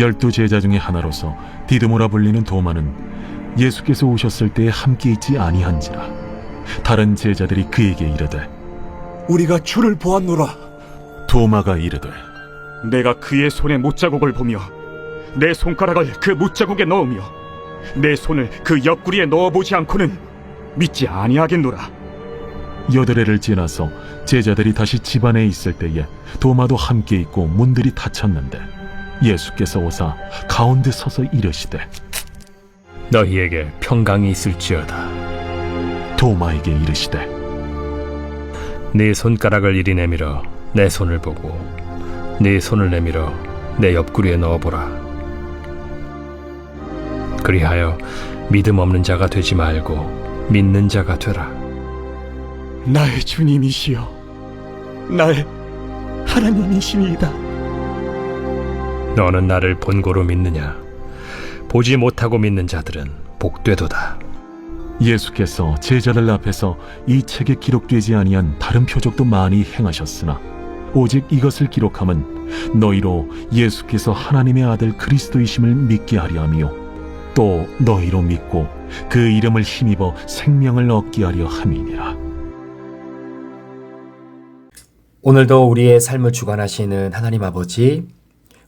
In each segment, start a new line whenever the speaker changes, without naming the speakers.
12 제자 중에 하나로서 디드모라 불리는 도마는 예수께서 오셨을 때에 함께 있지 아니한지라. 다른 제자들이 그에게 이르되
우리가 주를 보았노라.
도마가 이르되
내가 그의 손에 못자국을 보며 내 손가락을 그 못자국에 넣으며 내 손을 그 옆구리에 넣어보지 않고는 믿지 아니하겠노라.
여드레를 지나서 제자들이 다시 집 안에 있을 때에 도마도 함께 있고 문들이 닫혔는데 예수께서 오사 가운데 서서 이르시되
너희에게 평강이 있을지어다.
도마에게 이르시되
네 손가락을 이리 내밀어 내 손을 보고 네 손을 내밀어 내 옆구리에 넣어보라. 그리하여 믿음 없는 자가 되지 말고 믿는 자가 되라.
나의 주님이시여, 나의 하나님이시니이다.
너는 나를 본고로 믿느냐? 보지 못하고 믿는 자들은 복되도다.
예수께서 제자들 앞에서 이 책에 기록되지 아니한 다른 표적도 많이 행하셨으나 오직 이것을 기록함은 너희로 예수께서 하나님의 아들 그리스도이심을 믿게 하려 하며 또 너희로 믿고 그 이름을 힘입어 생명을 얻게 하려 함이니라.
오늘도 우리의 삶을 주관하시는 하나님 아버지,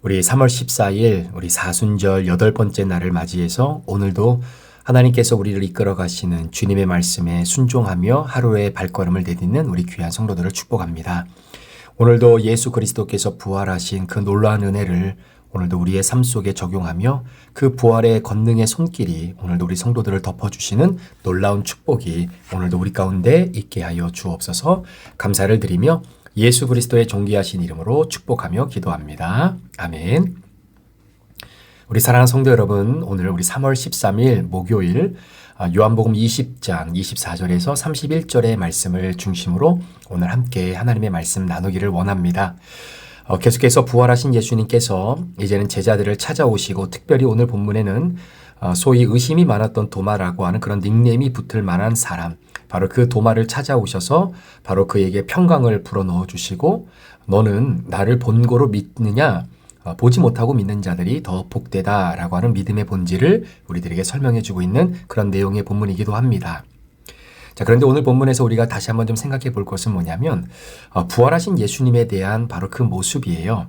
우리 3월 14일 우리 사순절 8번째 날을 맞이해서 오늘도 하나님께서 우리를 이끌어 가시는 주님의 말씀에 순종하며 하루의 발걸음을 내딛는 우리 귀한 성도들을 축복합니다. 오늘도 예수 그리스도께서 부활하신 그 놀라운 은혜를 오늘도 우리의 삶 속에 적용하며 그 부활의 권능의 손길이 오늘도 우리 성도들을 덮어주시는 놀라운 축복이 오늘도 우리 가운데 있게 하여 주옵소서. 감사를 드리며 예수 그리스도의 존귀하신 이름으로 축복하며 기도합니다. 아멘. 우리 사랑하는 성도 여러분, 오늘 우리 3월 13일 목요일 요한복음 20장 24절에서 31절의 말씀을 중심으로 오늘 함께 하나님의 말씀 나누기를 원합니다. 계속해서 부활하신 예수님께서 이제는 제자들을 찾아오시고 특별히 오늘 본문에는 소위 의심이 많았던 도마라고 하는 그런 닉네임이 붙을 만한 사람, 바로 그 도마를 찾아오셔서 바로 그에게 평강을 불어넣어 주시고 너는 나를 본고로 믿느냐? 보지 못하고 믿는 자들이 더 복되다라고 하는 믿음의 본질을 우리들에게 설명해 주고 있는 그런 내용의 본문이기도 합니다. 자, 그런데 오늘 본문에서 우리가 다시 한번 좀 생각해 볼 것은 뭐냐면 부활하신 예수님에 대한 바로 그 모습이에요.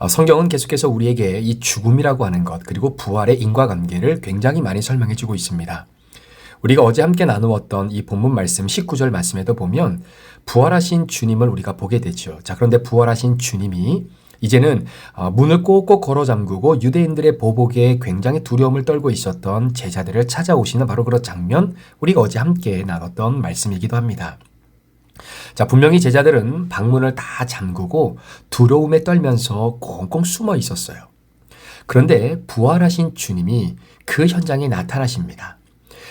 성경은 계속해서 우리에게 이 죽음이라고 하는 것 그리고 부활의 인과관계를 굉장히 많이 설명해 주고 있습니다. 우리가 어제 함께 나누었던 이 본문 말씀 19절 말씀에도 보면 부활하신 주님을 우리가 보게 되죠. 자, 그런데 부활하신 주님이 이제는 문을 꼭꼭 걸어 잠그고 유대인들의 보복에 굉장히 두려움을 떨고 있었던 제자들을 찾아오시는 바로 그런 장면, 우리가 어제 함께 나눴던 말씀이기도 합니다. 자, 분명히 제자들은 방문을 다 잠그고 두려움에 떨면서 꽁꽁 숨어 있었어요. 그런데 부활하신 주님이 그 현장에 나타나십니다.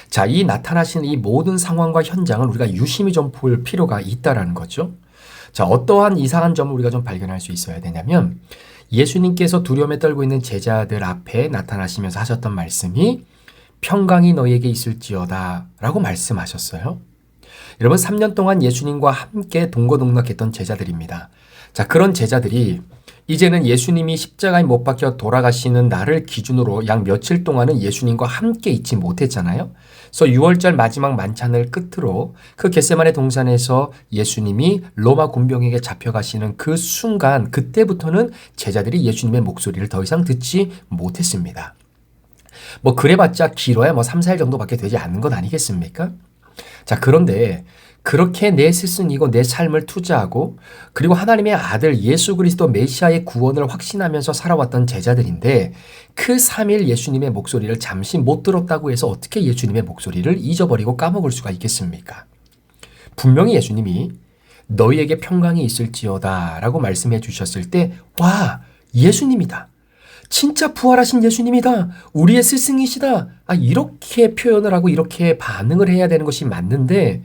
자, 이 나타나신 이 모든 상황과 현장을 우리가 유심히 좀 볼 필요가 있다라는 거죠. 자, 어떠한 이상한 점을 우리가 좀 발견할 수 있어야 되냐면 예수님께서 두려움에 떨고 있는 제자들 앞에 나타나시면서 하셨던 말씀이 평강이 너희에게 있을지어다 라고 말씀하셨어요. 여러분, 3년 동안 예수님과 함께 동거동락했던 제자들입니다. 자, 그런 제자들이 이제는 예수님이 십자가에 못 박혀 돌아가시는 날을 기준으로 약 며칠 동안은 예수님과 함께 있지 못했잖아요. 그래서 6월절 마지막 만찬을 끝으로 그 겟세마네 동산에서 예수님이 로마 군병에게 잡혀가시는 그 순간, 그때부터는 제자들이 예수님의 목소리를 더 이상 듣지 못했습니다. 뭐 그래봤자 길어야 3, 4일 정도밖에 되지 않는 것 아니겠습니까? 자, 그런데 그렇게 내 스승이고 내 삶을 투자하고 그리고 하나님의 아들 예수 그리스도 메시아의 구원을 확신하면서 살아왔던 제자들인데 그 3일 예수님의 목소리를 잠시 못 들었다고 해서 어떻게 예수님의 목소리를 잊어버리고 까먹을 수가 있겠습니까? 분명히 예수님이 너희에게 평강이 있을지어다 라고 말씀해 주셨을 때 와, 예수님이다. 진짜 부활하신 예수님이다. 우리의 스승이시다. 이렇게 표현을 하고 이렇게 반응을 해야 되는 것이 맞는데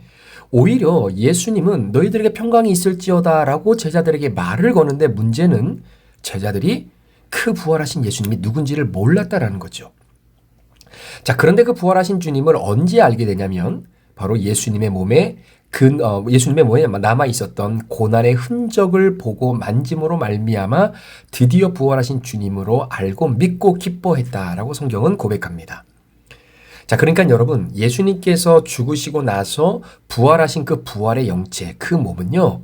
오히려 예수님은 너희들에게 평강이 있을지어다 라고 제자들에게 말을 거는데 문제는 제자들이 그 부활하신 예수님이 누군지를 몰랐다라는 거죠. 자, 그런데 그 부활하신 주님을 언제 알게 되냐면 바로 예수님의 몸에 남아 있었던 고난의 흔적을 보고 만짐으로 말미암아 드디어 부활하신 주님으로 알고 믿고 기뻐했다라고 성경은 고백합니다. 자, 그러니까 여러분, 예수님께서 죽으시고 나서 부활하신 그 부활의 영체, 그 몸은요,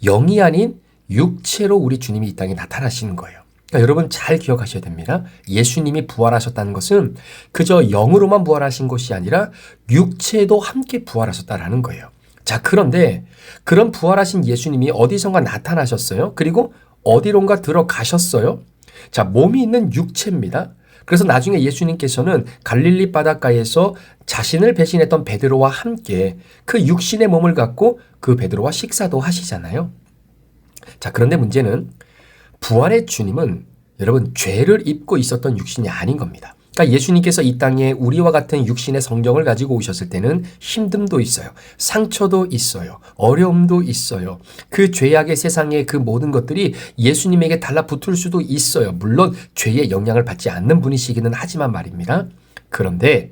영이 아닌 육체로 우리 주님이 이 땅에 나타나시는 거예요. 그러니까 여러분 잘 기억하셔야 됩니다. 예수님이 부활하셨다는 것은 그저 영으로만 부활하신 것이 아니라 육체도 함께 부활하셨다라는 거예요. 자, 그런데 그런 부활하신 예수님이 어디선가 나타나셨어요. 그리고 어디론가 들어가셨어요. 자, 몸이 있는 육체입니다. 그래서 나중에 예수님께서는 갈릴리 바닷가에서 자신을 배신했던 베드로와 함께 그 육신의 몸을 갖고 그 베드로와 식사도 하시잖아요. 자, 그런데 문제는 부활의 주님은 여러분 죄를 입고 있었던 육신이 아닌 겁니다. 그러니까 예수님께서 이 땅에 우리와 같은 육신의 성경을 가지고 오셨을 때는 힘듦도 있어요. 상처도 있어요. 어려움도 있어요. 그 죄악의 세상의 그 모든 것들이 예수님에게 달라붙을 수도 있어요. 물론 죄의 영향을 받지 않는 분이시기는 하지만 말입니다. 그런데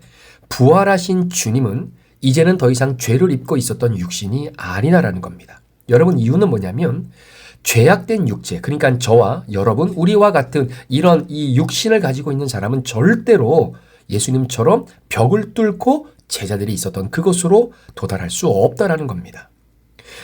부활하신 주님은 이제는 더 이상 죄를 입고 있었던 육신이 아니라는 겁니다. 여러분, 이유는 뭐냐면 죄악된 육체, 그러니까 저와 여러분, 우리와 같은 이런 이 육신을 가지고 있는 사람은 절대로 예수님처럼 벽을 뚫고 제자들이 있었던 그곳으로 도달할 수 없다라는 겁니다.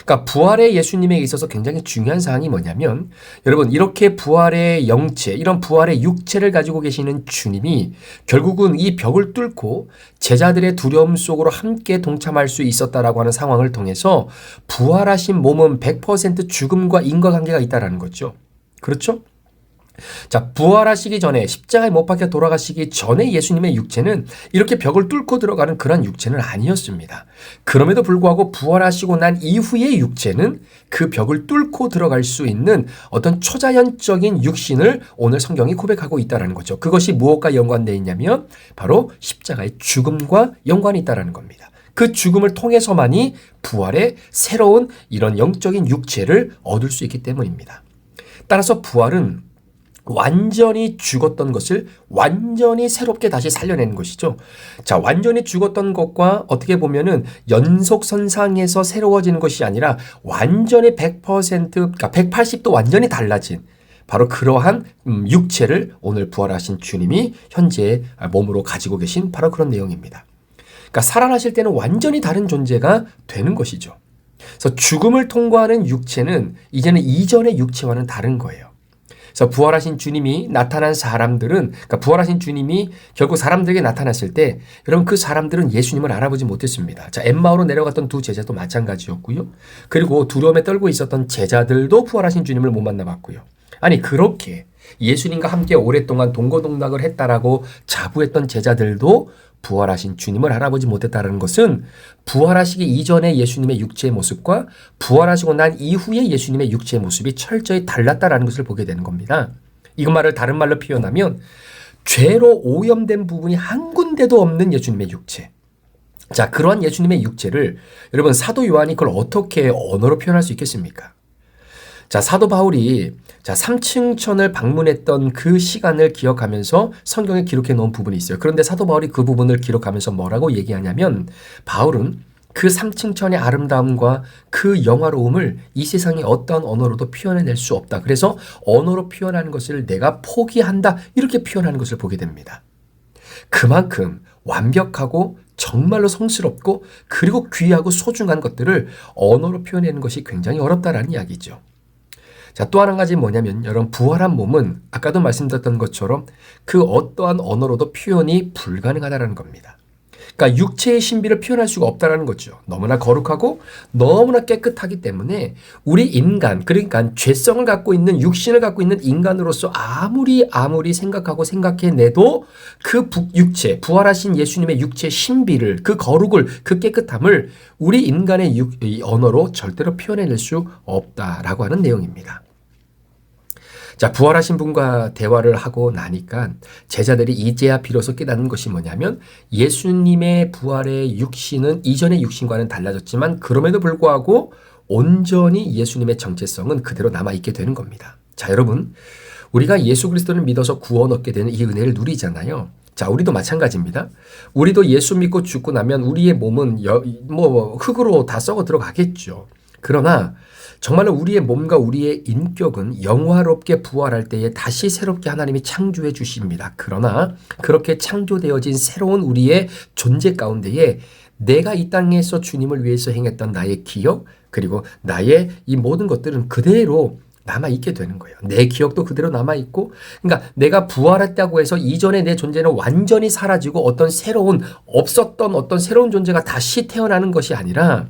그러니까 부활의 예수님에 있어서 굉장히 중요한 사항이 뭐냐면 여러분, 이렇게 부활의 영체, 이런 부활의 육체를 가지고 계시는 주님이 결국은 이 벽을 뚫고 제자들의 두려움 속으로 함께 동참할 수 있었다라고 하는 상황을 통해서 부활하신 몸은 100% 죽음과 인과관계가 있다라는 거죠. 그렇죠? 자, 부활하시기 전에 십자가에 못 박혀 돌아가시기 전에 예수님의 육체는 이렇게 벽을 뚫고 들어가는 그런 육체는 아니었습니다. 그럼에도 불구하고 부활하시고 난 이후의 육체는 그 벽을 뚫고 들어갈 수 있는 어떤 초자연적인 육신을 오늘 성경이 고백하고 있다는 거죠. 그것이 무엇과 연관되어 있냐면 바로 십자가의 죽음과 연관이 있다는 겁니다. 그 죽음을 통해서만이 부활의 새로운 이런 영적인 육체를 얻을 수 있기 때문입니다. 따라서 부활은 완전히 죽었던 것을 완전히 새롭게 다시 살려내는 것이죠. 자, 완전히 죽었던 것과 어떻게 보면은 연속선상에서 새로워지는 것이 아니라 완전히 100%, 그러니까 180도 완전히 달라진 바로 그러한 육체를 오늘 부활하신 주님이 현재 몸으로 가지고 계신 바로 그런 내용입니다. 그러니까 살아나실 때는 완전히 다른 존재가 되는 것이죠. 그래서 죽음을 통과하는 육체는 이제는 이전의 육체와는 다른 거예요. 그래서 부활하신 주님이 나타난 사람들은, 그러니까 부활하신 주님이 결국 사람들에게 나타났을 때 여러분 그 사람들은 예수님을 알아보지 못했습니다. 자, 엠마오로 내려갔던 두 제자도 마찬가지였고요. 그리고 두려움에 떨고 있었던 제자들도 부활하신 주님을 못 만나봤고요. 아니, 그렇게 예수님과 함께 오랫동안 동고동락을 했다라고 자부했던 제자들도 부활하신 주님을 알아보지 못했다는 것은 부활하시기 이전의 예수님의 육체의 모습과 부활하시고 난 이후의 예수님의 육체의 모습이 철저히 달랐다는 것을 보게 되는 겁니다. 이것말을 다른 말로 표현하면 죄로 오염된 부분이 한 군데도 없는 예수님의 육체. 자, 그러한 예수님의 육체를 여러분 사도 요한이 그걸 어떻게 언어로 표현할 수 있겠습니까? 자, 사도 바울이 3층천을 방문했던 그 시간을 기억하면서 성경에 기록해 놓은 부분이 있어요. 그런데 사도 바울이 그 부분을 기록하면서 뭐라고 얘기하냐면 바울은 그 3층천의 아름다움과 그 영화로움을 이 세상의 어떠한 언어로도 표현해낼 수 없다. 그래서 언어로 표현하는 것을 내가 포기한다. 이렇게 표현하는 것을 보게 됩니다. 그만큼 완벽하고 정말로 성스럽고 그리고 귀하고 소중한 것들을 언어로 표현하는 것이 굉장히 어렵다라는 이야기죠. 자, 또 한 가지 뭐냐면 여러분 부활한 몸은 아까도 말씀드렸던 것처럼 그 어떠한 언어로도 표현이 불가능하다는 겁니다. 그러니까 육체의 신비를 표현할 수가 없다는 거죠. 너무나 거룩하고 너무나 깨끗하기 때문에 우리 인간, 그러니까 죄성을 갖고 있는 육신을 갖고 있는 인간으로서 아무리 생각하고 생각해내도 그 육체, 부활하신 예수님의 육체의 신비를, 그 거룩을, 그 깨끗함을 우리 인간의 언어로 절대로 표현해낼 수 없다라고 하는 내용입니다. 자, 부활하신 분과 대화를 하고 나니까 제자들이 이제야 비로소 깨닫는 것이 뭐냐면 예수님의 부활의 육신은 이전의 육신과는 달라졌지만 그럼에도 불구하고 온전히 예수님의 정체성은 그대로 남아있게 되는 겁니다. 자, 여러분, 우리가 예수 그리스도를 믿어서 구원 얻게 되는 이 은혜를 누리잖아요. 자, 우리도 마찬가지입니다. 우리도 예수 믿고 죽고 나면 우리의 몸은 흙으로 다 썩어 들어가겠죠. 그러나 정말로 우리의 몸과 우리의 인격은 영화롭게 부활할 때에 다시 새롭게 하나님이 창조해 주십니다. 그러나 그렇게 창조되어진 새로운 우리의 존재 가운데에 내가 이 땅에서 주님을 위해서 행했던 나의 기억, 그리고 나의 이 모든 것들은 그대로 남아있게 되는 거예요. 내 기억도 그대로 남아있고, 그러니까 내가 부활했다고 해서 이전의 내 존재는 완전히 사라지고 어떤 새로운, 없었던 어떤 새로운 존재가 다시 태어나는 것이 아니라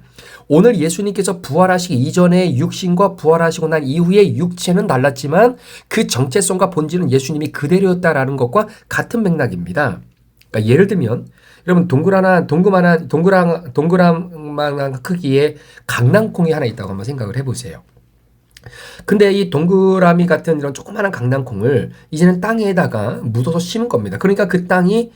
오늘 예수님께서 부활하시기 이전의 육신과 부활하시고 난 이후의 육체는 달랐지만 그 정체성과 본질은 예수님이 그대로였다라는 것과 같은 맥락입니다. 그러니까 예를 들면 여러분 동그라만 크기의 강낭콩이 하나 있다고 한번 생각을 해보세요. 근데 이 동그라미 같은 이런 조그마한 강낭콩을 이제는 땅에다가 묻어서 심은 겁니다. 그러니까 그 땅에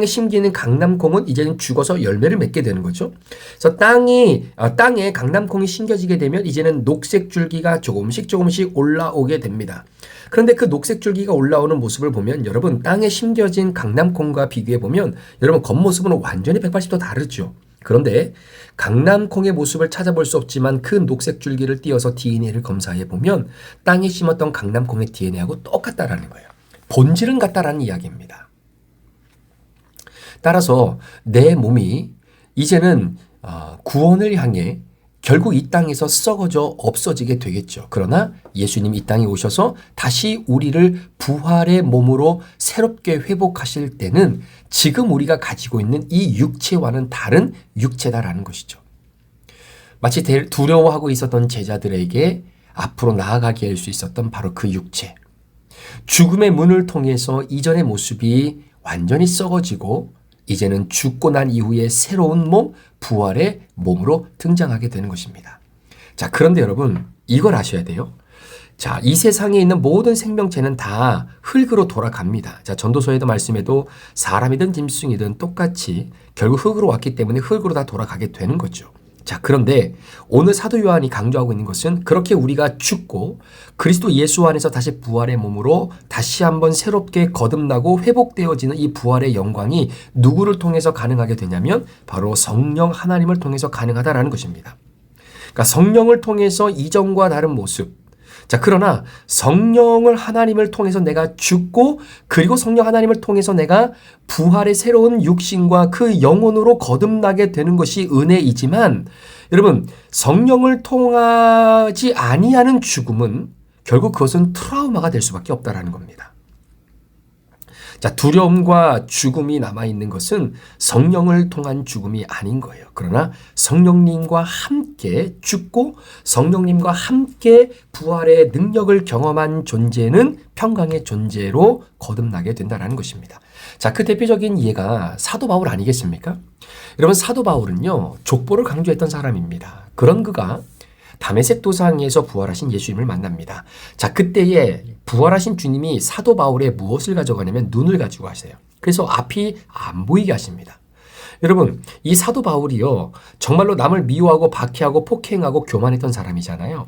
심기는 강낭콩은 이제는 죽어서 열매를 맺게 되는 거죠. 그래서 땅에 강낭콩이 심겨지게 되면 이제는 녹색 줄기가 조금씩 올라오게 됩니다. 그런데 그 녹색 줄기가 올라오는 모습을 보면 여러분 땅에 심겨진 강낭콩과 비교해 보면 여러분 겉모습은 완전히 180도 다르죠. 그런데 강낭콩의 모습을 찾아볼 수 없지만 그 녹색 줄기를 띄어서 DNA를 검사해 보면 땅에 심었던 강낭콩의 DNA하고 똑같다라는 거예요. 본질은 같다라는 이야기입니다. 따라서 내 몸이 이제는 구원을 향해 결국 이 땅에서 썩어져 없어지게 되겠죠. 그러나 예수님 이 땅에 오셔서 다시 우리를 부활의 몸으로 새롭게 회복하실 때는 지금 우리가 가지고 있는 이 육체와는 다른 육체다라는 것이죠. 마치 두려워하고 있었던 제자들에게 앞으로 나아가게 할 수 있었던 바로 그 육체. 죽음의 문을 통해서 이전의 모습이 완전히 썩어지고 이제는 죽고 난 이후에 새로운 몸, 부활의 몸으로 등장하게 되는 것입니다. 자, 그런데 여러분, 이걸 아셔야 돼요. 자, 이 세상에 있는 모든 생명체는 다 흙으로 돌아갑니다. 자, 전도서에도 말씀해도 사람이든 짐승이든 똑같이 결국 흙으로 왔기 때문에 흙으로 다 돌아가게 되는 거죠. 자, 그런데 오늘 사도 요한이 강조하고 있는 것은 그렇게 우리가 죽고 그리스도 예수 안에서 다시 부활의 몸으로 다시 한번 새롭게 거듭나고 회복되어지는 이 부활의 영광이 누구를 통해서 가능하게 되냐면 바로 성령 하나님을 통해서 가능하다라는 것입니다. 그러니까 성령을 통해서 이전과 다른 모습. 자, 그러나 성령을 하나님을 통해서 내가 죽고 그리고 성령 하나님을 통해서 내가 부활의 새로운 육신과 그 영혼으로 거듭나게 되는 것이 은혜이지만 여러분 성령을 통하지 아니하는 죽음은 결국 그것은 트라우마가 될 수밖에 없다라는 겁니다. 자, 두려움과 죽음이 남아있는 것은 성령을 통한 죽음이 아닌 거예요. 그러나 성령님과 함께 죽고 성령님과 함께 부활의 능력을 경험한 존재는 평강의 존재로 거듭나게 된다는 것입니다. 자, 그 대표적인 예가 사도 바울 아니겠습니까? 여러분, 사도 바울은요, 족보를 강조했던 사람입니다. 그런 그가 다메섹 도상에서 부활하신 예수님을 만납니다. 자, 그때에 부활하신 주님이 사도 바울의 무엇을 가져가냐면 눈을 가지고 가세요. 그래서 앞이 안 보이게 하십니다. 여러분, 이 사도 바울이요, 정말로 남을 미워하고 박해하고 폭행하고 교만했던 사람이잖아요.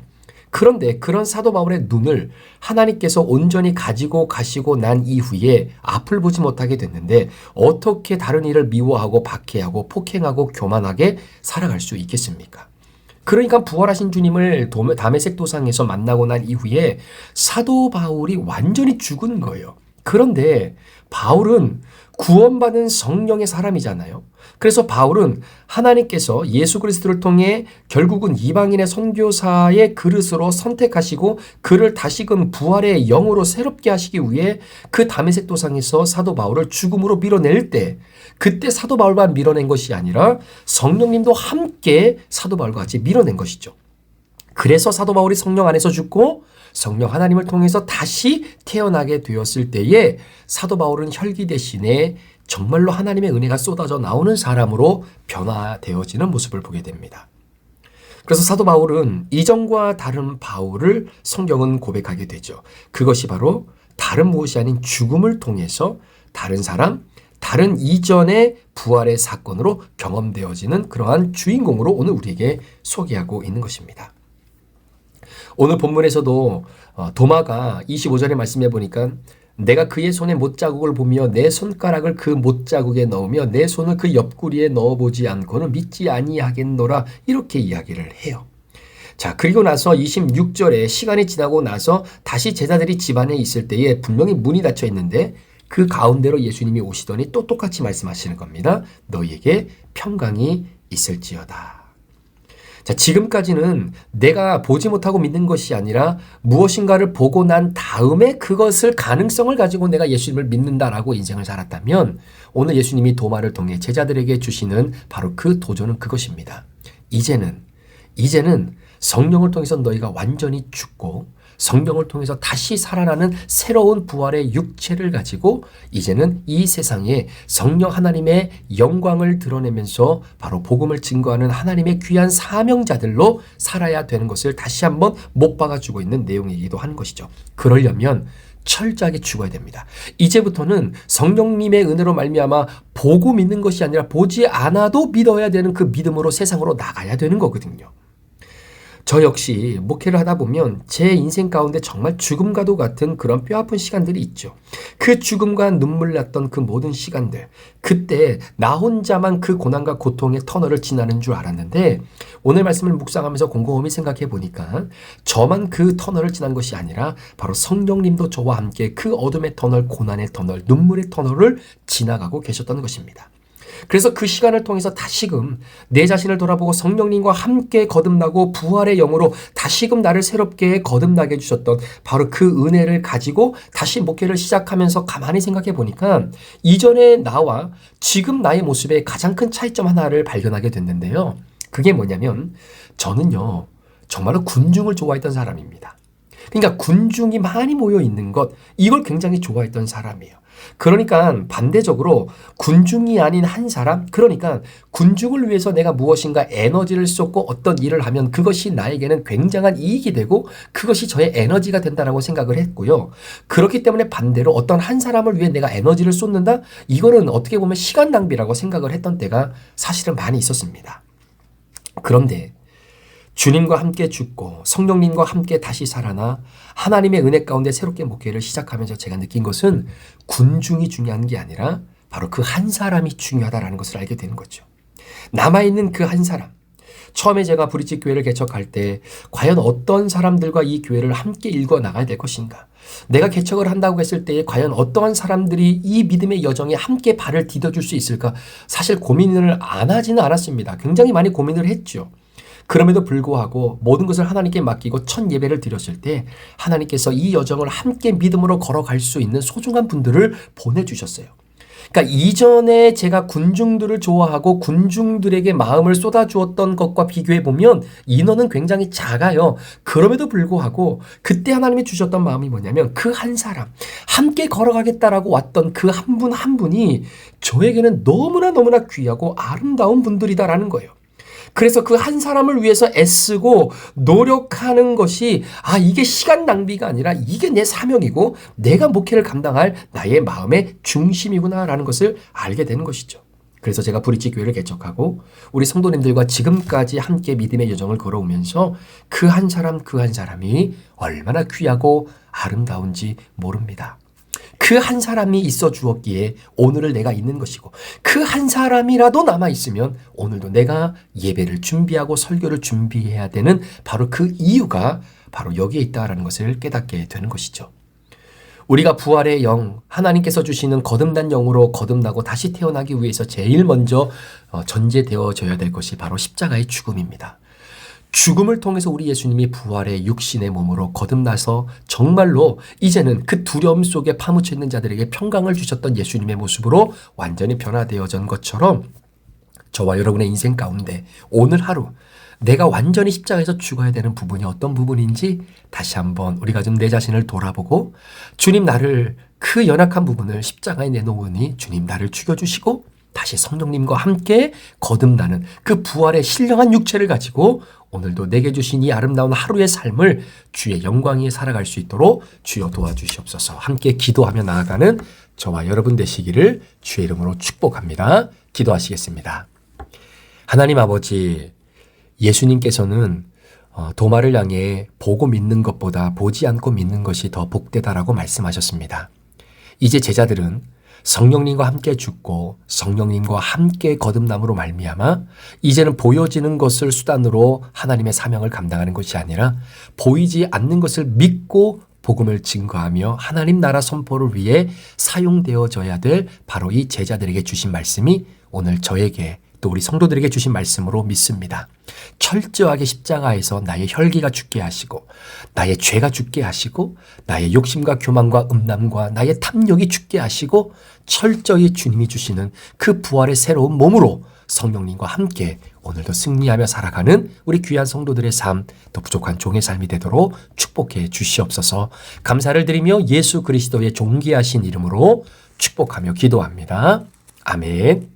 그런데 그런 사도 바울의 눈을 하나님께서 온전히 가지고 가시고 난 이후에 앞을 보지 못하게 됐는데 어떻게 다른 이를 미워하고 박해하고 폭행하고 교만하게 살아갈 수 있겠습니까? 그러니까 부활하신 주님을 다메섹 도상에서 만나고 난 이후에 사도 바울이 완전히 죽은 거예요. 그런데 바울은 구원받은 성령의 사람이잖아요. 그래서 바울은 하나님께서 예수 그리스도를 통해 결국은 이방인의 선교사의 그릇으로 선택하시고 그를 다시금 부활의 영으로 새롭게 하시기 위해 그 다메섹 도상에서 사도 바울을 죽음으로 밀어낼 때 그때 사도 바울만 밀어낸 것이 아니라 성령님도 함께 사도 바울과 같이 밀어낸 것이죠. 그래서 사도 바울이 성령 안에서 죽고 성령 하나님을 통해서 다시 태어나게 되었을 때에 사도 바울은 혈기 대신에 정말로 하나님의 은혜가 쏟아져 나오는 사람으로 변화되어지는 모습을 보게 됩니다. 그래서 사도 바울은 이전과 다른 바울을 성경은 고백하게 되죠. 그것이 바로 다른 무엇이 아닌 죽음을 통해서 다른 사람, 다른 이전의 부활의 사건으로 경험되어지는 그러한 주인공으로 오늘 우리에게 소개하고 있는 것입니다. 오늘 본문에서도 도마가 25절에 말씀해 보니까 내가 그의 손에 못자국을 보며 내 손가락을 그 못자국에 넣으며 내 손을 그 옆구리에 넣어보지 않고는 믿지 아니하겠노라 이렇게 이야기를 해요. 자, 그리고 나서 26절에 시간이 지나고 나서 다시 제자들이 집안에 있을 때에 분명히 문이 닫혀 있는데 그 가운데로 예수님이 오시더니 또 똑같이 말씀하시는 겁니다. 너희에게 평강이 있을지어다. 자, 지금까지는 내가 보지 못하고 믿는 것이 아니라 무엇인가를 보고 난 다음에 그것을 가능성을 가지고 내가 예수님을 믿는다라고 인생을 살았다면 오늘 예수님이 도마를 통해 제자들에게 주시는 바로 그 도전은 그것입니다. 이제는 성령을 통해서 너희가 완전히 죽고 성령을 통해서 다시 살아나는 새로운 부활의 육체를 가지고 이제는 이 세상에 성령 하나님의 영광을 드러내면서 바로 복음을 증거하는 하나님의 귀한 사명자들로 살아야 되는 것을 다시 한번 못 박아주고 있는 내용이기도 하는 것이죠. 그러려면 철저하게 죽어야 됩니다. 이제부터는 성령님의 은혜로 말미암아 보고 믿는 것이 아니라 보지 않아도 믿어야 되는 그 믿음으로 세상으로 나가야 되는 거거든요. 저 역시 목회를 하다 보면 제 인생 가운데 정말 죽음과도 같은 그런 뼈아픈 시간들이 있죠. 그 죽음과 눈물 났던 그 모든 시간들, 그때 나 혼자만 그 고난과 고통의 터널을 지나는 줄 알았는데 오늘 말씀을 묵상하면서 곰곰이 생각해 보니까 저만 그 터널을 지난 것이 아니라 바로 성령님도 저와 함께 그 어둠의 터널, 고난의 터널, 눈물의 터널을 지나가고 계셨던 것입니다. 그래서 그 시간을 통해서 다시금 내 자신을 돌아보고 성령님과 함께 거듭나고 부활의 영으로 다시금 나를 새롭게 거듭나게 해주셨던 바로 그 은혜를 가지고 다시 목회를 시작하면서 가만히 생각해 보니까 이전의 나와 지금 나의 모습에 가장 큰 차이점 하나를 발견하게 됐는데요. 그게 뭐냐면 저는요 정말로 군중을 좋아했던 사람입니다. 그러니까 군중이 많이 모여 있는 것, 이걸 굉장히 좋아했던 사람이에요. 그러니까 반대적으로 군중이 아닌 한 사람, 그러니까 군중을 위해서 내가 무엇인가 에너지를 쏟고 어떤 일을 하면 그것이 나에게는 굉장한 이익이 되고 그것이 저의 에너지가 된다라고 생각을 했고요. 그렇기 때문에 반대로 어떤 한 사람을 위해 내가 에너지를 쏟는다? 이거는 어떻게 보면 시간 낭비라고 생각을 했던 때가 사실은 많이 있었습니다. 그런데 주님과 함께 죽고 성령님과 함께 다시 살아나 하나님의 은혜 가운데 새롭게 목회를 시작하면서 제가 느낀 것은 군중이 중요한 게 아니라 바로 그 한 사람이 중요하다라는 것을 알게 되는 거죠. 남아있는 그 한 사람. 처음에 제가 브릿지 교회를 개척할 때 과연 어떤 사람들과 이 교회를 함께 일궈 나가야 될 것인가. 내가 개척을 한다고 했을 때에 과연 어떠한 사람들이 이 믿음의 여정에 함께 발을 디뎌줄 수 있을까. 사실 고민을 안 하지는 않았습니다. 굉장히 많이 고민을 했죠. 그럼에도 불구하고 모든 것을 하나님께 맡기고 첫 예배를 드렸을 때 하나님께서 이 여정을 함께 믿음으로 걸어갈 수 있는 소중한 분들을 보내주셨어요. 그러니까 이전에 제가 군중들을 좋아하고 군중들에게 마음을 쏟아주었던 것과 비교해 보면 인원은 굉장히 작아요. 그럼에도 불구하고 그때 하나님이 주셨던 마음이 뭐냐면 그 한 사람, 함께 걸어가겠다라고 왔던 그 한 분 한 분이 저에게는 너무나 귀하고 아름다운 분들이다라는 거예요. 그래서 그 한 사람을 위해서 애쓰고 노력하는 것이 이게 시간 낭비가 아니라 이게 내 사명이고 내가 목회를 감당할 나의 마음의 중심이구나라는 것을 알게 되는 것이죠. 그래서 제가 브릿지 교회를 개척하고 우리 성도님들과 지금까지 함께 믿음의 여정을 걸어오면서 그 한 사람 그 한 사람이 얼마나 귀하고 아름다운지 모릅니다. 그 한 사람이 있어 주었기에 오늘을 내가 있는 것이고 그 한 사람이라도 남아있으면 오늘도 내가 예배를 준비하고 설교를 준비해야 되는 바로 그 이유가 바로 여기에 있다라는 것을 깨닫게 되는 것이죠. 우리가 부활의 영, 하나님께서 주시는 거듭난 영으로 거듭나고 다시 태어나기 위해서 제일 먼저 전제되어져야 될 것이 바로 십자가의 죽음입니다. 죽음을 통해서 우리 예수님이 부활의 육신의 몸으로 거듭나서 정말로 이제는 그 두려움 속에 파묻혀 있는 자들에게 평강을 주셨던 예수님의 모습으로 완전히 변화되어진 것처럼 저와 여러분의 인생 가운데 오늘 하루 내가 완전히 십자가에서 죽어야 되는 부분이 어떤 부분인지 다시 한번 우리가 좀 내 자신을 돌아보고 주님 나를 그 연약한 부분을 십자가에 내놓으니 주님 나를 죽여주시고 다시 성령님과 함께 거듭나는 그 부활의 신령한 육체를 가지고 오늘도 내게 주신 이 아름다운 하루의 삶을 주의 영광 위에 살아갈 수 있도록 주여 도와주시옵소서. 함께 기도하며 나아가는 저와 여러분 되시기를 주의 이름으로 축복합니다. 기도하시겠습니다. 하나님 아버지, 예수님께서는 도마를 향해 보고 믿는 것보다 보지 않고 믿는 것이 더 복되다라고 말씀하셨습니다. 이제 제자들은 성령님과 함께 죽고 성령님과 함께 거듭남으로 말미암아 이제는 보여지는 것을 수단으로 하나님의 사명을 감당하는 것이 아니라 보이지 않는 것을 믿고 복음을 증거하며 하나님 나라 선포를 위해 사용되어져야 될 바로 이 제자들에게 주신 말씀이 오늘 저에게 또 우리 성도들에게 주신 말씀으로 믿습니다. 철저하게 십자가에서 나의 혈기가 죽게 하시고 나의 죄가 죽게 하시고 나의 욕심과 교만과 음란과 나의 탐욕이 죽게 하시고 철저히 주님이 주시는 그 부활의 새로운 몸으로 성령님과 함께 오늘도 승리하며 살아가는 우리 귀한 성도들의 삶, 더 부족한 종의 삶이 되도록 축복해 주시옵소서. 감사를 드리며 예수 그리스도의 존귀하신 이름으로 축복하며 기도합니다. 아멘.